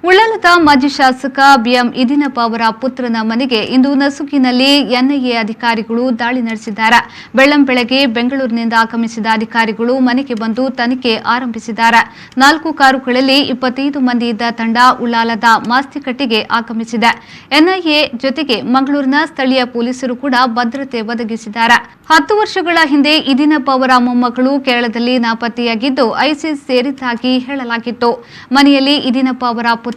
ಉಳ್ಳಾಲದ ಮಾಜಿ ಶಾಸಕ ಬಿಎಂ ಇದಿನಪ್ಪ ಅವರ ಪುತ್ರನ ಮನೆಗೆ ಇಂದು ನಸುಕಿನಲ್ಲಿ ಎನ್ಐಎ ಅಧಿಕಾರಿಗಳು ದಾಳಿ ನಡೆಸಿದ್ದಾರೆ. ಬೆಳ್ಳಂಬೆಳಗ್ಗೆ ಬೆಂಗಳೂರಿನಿಂದ ಆಗಮಿಸಿದ ಅಧಿಕಾರಿಗಳು ಮನೆಗೆ ಬಂದು ತನಿಖೆ ಆರಂಭಿಸಿದ್ದಾರೆ. 4 ಕಾರುಗಳಲ್ಲಿ 25 ಮಂದಿ ಇದ್ದ ತಂಡ ಉಳ್ಳಾಲದ ಮಾಸ್ತಿಕಟ್ಟೆಗೆ ಆಗಮಿಸಿದೆ. ಎನ್ಐಎ ಜೊತೆಗೆ ಮಂಗಳೂರಿನ ಸ್ಥಳೀಯ ಪೊಲೀಸರು ಕೂಡ ಭದ್ರತೆ ಒದಗಿಸಿದ್ದಾರೆ. 10 ವರ್ಷಗಳ ಹಿಂದೆ ಇದಿನಪ್ಪ ಅವರ ಮೊಮ್ಮಗಳು ಕೇರಳದಲ್ಲಿ ನಾಪತ್ತೆಯಾಗಿದ್ದು ಐಸಿಸ್ ಸೇರಿದ್ದಾಗಿ ಹೇಳಲಾಗಿತ್ತು. ಮನೆಯಲ್ಲಿ ಇದಿನಪ್ಪ ಅವರ ಪುತ್ರ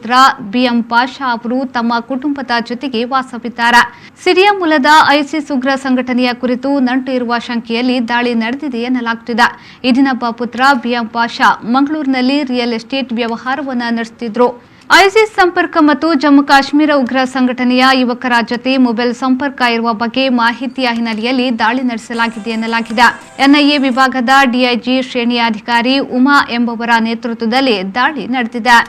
ಬಿಎಂ ಪಾಷಾ ಅವರು ತಮ್ಮ ಕುಟುಂಬದ ಜೊತೆಗೆ ವಾಸವಿದ್ದಾರೆ. ಸಿರಿಯಾ ಮೂಲದ ಐಸಿಸ್ ಉಗ್ರ ಸಂಘಟನೆಯ ಕುರಿತು ನಂಟು ಇರುವ ಶಂಕೆಯಲ್ಲಿ ದಾಳಿ ನಡೆದಿದೆ ಎನ್ನಲಾಗುತ್ತಿದೆ. ಇದಿನಪ್ಪ ಪುತ್ರ ಬಿಎಂ ಪಾಷಾ ಮಂಗಳೂರಿನಲ್ಲಿ ರಿಯಲ್ ಎಸ್ಟೇಟ್ ವ್ಯವಹಾರವನ್ನು ನಡೆಸುತ್ತಿದ್ದರು. ಐಸಿಸ್ ಸಂಪರ್ಕ ಮತ್ತು ಜಮ್ಮು ಕಾಶ್ಮೀರ ಉಗ್ರ ಸಂಘಟನೆಯ ಯುವಕರ ಜೊತೆ ಮೊಬೈಲ್ ಸಂಪರ್ಕ ಇರುವ ಬಗ್ಗೆ ಮಾಹಿತಿಯ ಹಿನ್ನೆಲೆಯಲ್ಲಿ ದಾಳಿ ನಡೆಸಲಾಗಿದೆ ಎನ್ನಲಾಗಿದೆ. ಎನ್ಐಎ ವಿಭಾಗದ ಡಿಐಜಿ ಶ್ರೇಣಿಯ ಅಧಿಕಾರಿ ಉಮಾ ಎಂಬುವರ ನೇತೃತ್ವದಲ್ಲಿ ದಾಳಿ ನಡೆದಿದೆ.